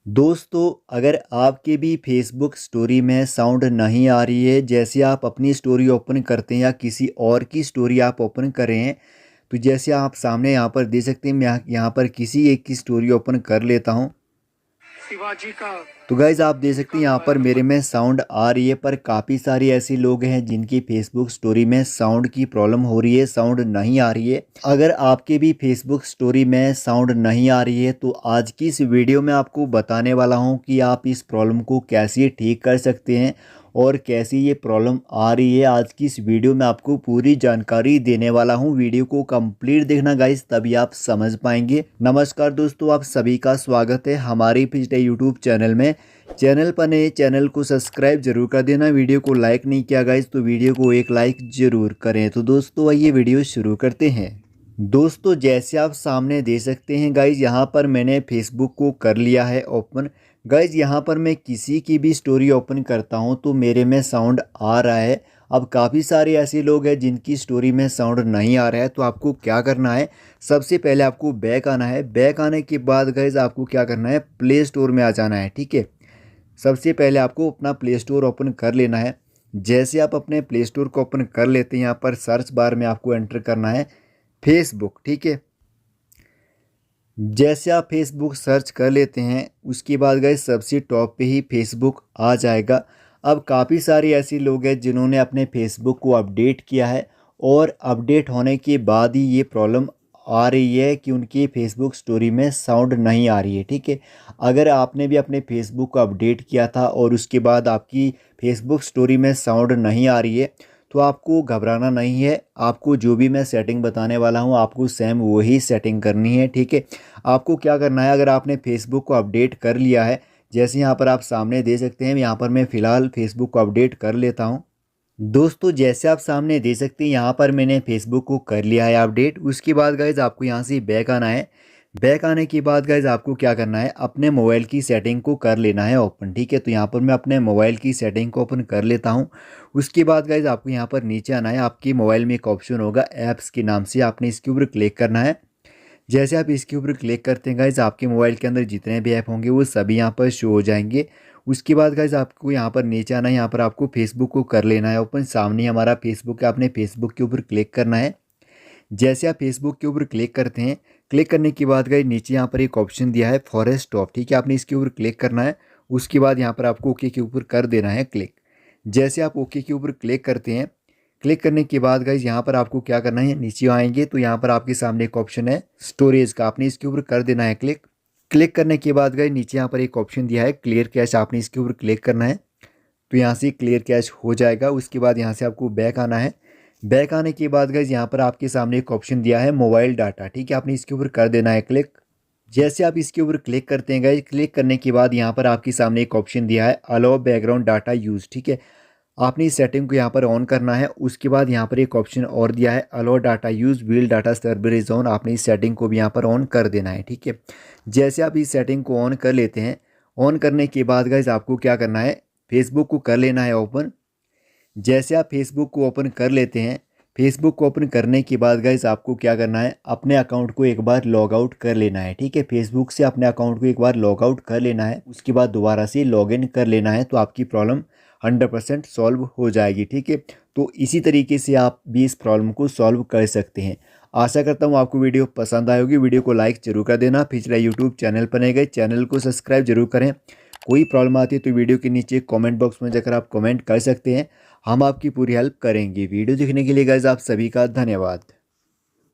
दोस्तों, अगर आपके भी फेसबुक स्टोरी में साउंड नहीं आ रही है, जैसे आप अपनी स्टोरी ओपन करते हैं या किसी और की स्टोरी आप ओपन कर रहे हैं, तो जैसे आप सामने यहाँ पर देख सकते हैं, मैं यहाँ पर किसी एक की स्टोरी ओपन कर लेता हूँ। शिवाजी का तो गाइज आप देख सकते हैं यहाँ पर निकालवाया मेरे में साउंड आ रही है, पर काफ़ी सारे ऐसे लोग हैं जिनकी फेसबुक स्टोरी में साउंड की प्रॉब्लम हो रही है, साउंड नहीं आ रही है। अगर आपके भी फेसबुक स्टोरी में साउंड नहीं आ रही है तो आज की इस वीडियो में आपको बताने वाला हूँ कि आप इस प्रॉब्लम को कैसे ठीक कर सकते हैं और कैसी ये प्रॉब्लम आ रही है। आज की इस वीडियो में आपको पूरी जानकारी देने वाला हूँ। वीडियो को कंप्लीट देखना गाइस, तभी आप समझ पाएंगे। नमस्कार दोस्तों, आप सभी का स्वागत है हमारे पिछले यूट्यूब चैनल में। चैनल पर नए, चैनल को सब्सक्राइब जरूर कर देना। वीडियो को लाइक नहीं किया गाइस तो वीडियो को एक लाइक जरूर करें। तो दोस्तों आइए वीडियो शुरू करते हैं। दोस्तों जैसे आप सामने देख सकते हैं गाइज, यहाँ पर मैंने फेसबुक को कर लिया है ओपन। गाइज यहाँ पर मैं किसी की भी स्टोरी ओपन करता हूँ तो मेरे में साउंड आ रहा है। अब काफ़ी सारे ऐसे लोग हैं जिनकी स्टोरी में साउंड नहीं आ रहा है, तो आपको क्या करना है, सबसे पहले आपको बैक आना है। बैक आने के बाद गाइज आपको क्या करना है, प्ले स्टोर में आ जाना है। ठीक है, सबसे पहले आपको अपना प्ले स्टोर ओपन कर लेना है। जैसे आप अपने प्ले स्टोर को ओपन कर लेते हैं, यहाँ पर सर्च बार में आपको एंटर करना है फेसबुक। ठीक है, जैसे आप फेसबुक सर्च कर लेते हैं उसके बाद गए सबसे टॉप पे ही फेसबुक आ जाएगा। अब काफ़ी सारे ऐसे लोग हैं जिन्होंने अपने फेसबुक को अपडेट किया है और अपडेट होने के बाद ही ये प्रॉब्लम आ रही है कि उनकी फेसबुक स्टोरी में साउंड नहीं आ रही है। ठीक है, अगर आपने भी अपने फेसबुक को अपडेट किया था और उसके बाद आपकी फेसबुक स्टोरी में साउंड नहीं आ रही है तो आपको घबराना नहीं है। आपको जो भी मैं सेटिंग बताने वाला हूँ आपको सेम वही सेटिंग करनी है। ठीक है, आपको क्या करना है, अगर आपने फेसबुक को अपडेट कर लिया है, जैसे यहाँ पर आप सामने दे सकते हैं, यहाँ पर मैं फ़िलहाल फेसबुक को अपडेट कर लेता हूँ। दोस्तों जैसे आप सामने दे सकते हैं, यहाँ पर मैंने फेसबुक को कर लिया है अपडेट। उसके बाद गाइज आपको यहाँ से बैक आना है। बैक आने के बाद गाइज आपको क्या करना है, अपने मोबाइल की सेटिंग को कर लेना है ओपन। ठीक है, तो यहाँ पर मैं अपने मोबाइल की सेटिंग को ओपन कर लेता हूँ। उसके बाद गाइज आपको यहाँ पर नीचे आना है। आपके मोबाइल में एक ऑप्शन होगा ऐप्स के नाम से, आपने इसके ऊपर क्लिक करना है। जैसे आप इसके ऊपर क्लिक करते हैं गाइज, आपके मोबाइल के अंदर जितने भी ऐप होंगे वो सभी यहाँ पर शो हो जाएंगे। उसके बाद गाइज आपको यहाँ पर नीचे आना है। यहाँ पर आपको फेसबुक को कर लेना है ओपन। सामने हमारा फेसबुक है, आपने फेसबुक के ऊपर क्लिक करना है। जैसे आप फेसबुक के ऊपर क्लिक करते हैं, क्लिक करने के बाद गाइज नीचे यहाँ पर एक ऑप्शन दिया है फॉरेस्ट ऑफ। ठीक है, आपने इसके ऊपर क्लिक करना है। उसके बाद यहाँ पर आपको ओके के ऊपर कर देना है क्लिक। जैसे आप ओके के ऊपर क्लिक करते हैं, क्लिक करने के बाद गाइज यहाँ पर आपको क्या करना है, नीचे आएंगे तो यहाँ पर आपके सामने एक ऑप्शन है स्टोरेज का, आपने इसके ऊपर कर देना है क्लिक। क्लिक करने के बाद गाइज नीचे यहाँ पर एक ऑप्शन दिया है क्लियर कैश, आपने इसके ऊपर क्लिक करना है। तो यहाँ से क्लियर कैश हो जाएगा। उसके बाद यहाँ से आपको बैक आना है। बैक आने के बाद गाइज यहाँ पर आपके सामने एक ऑप्शन दिया है मोबाइल डाटा। ठीक है, आपने इसके ऊपर कर देना है क्लिक। जैसे आप इसके ऊपर क्लिक करते हैं गाइज, क्लिक करने के बाद यहाँ पर आपके सामने एक ऑप्शन दिया है अलाउ बैकग्राउंड डाटा यूज। ठीक है, आपने इस सेटिंग को यहाँ पर ऑन करना है। उसके बाद यहाँ पर एक ऑप्शन और दिया है allow data use wheel data server is on, आपने इस सेटिंग को भी यहाँ पर ऑन कर देना है। ठीक है, जैसे आप इस सेटिंग को ऑन कर लेते हैं, ऑन करने के बाद गाइज आपको क्या करना है, फेसबुक को कर लेना है ओपन। जैसे आप फेसबुक को ओपन कर लेते हैं, फेसबुक को ओपन करने के बाद गाइज आपको क्या करना है, अपने अकाउंट को एक बार लॉग आउट कर लेना है। ठीक है, फेसबुक से अपने अकाउंट को एक बार लॉग आउट कर लेना है। उसके बाद दोबारा से लॉग इन कर लेना है, तो आपकी प्रॉब्लम 100% सॉल्व हो जाएगी। ठीक है, तो इसी तरीके से आप भी इस प्रॉब्लम को सॉल्व कर सकते हैं। आशा करता हूँ आपको वीडियो पसंद आई होगी। वीडियो को लाइक जरूर कर देना। पिछला यूट्यूब चैनल पर नए गए, चैनल को सब्सक्राइब जरूर करें। कोई प्रॉब्लम आती है तो वीडियो के नीचे कमेंट बॉक्स में जाकर आप कमेंट कर सकते हैं, हम आपकी पूरी हेल्प करेंगे। वीडियो देखने के लिए गाइस आप सभी का धन्यवाद।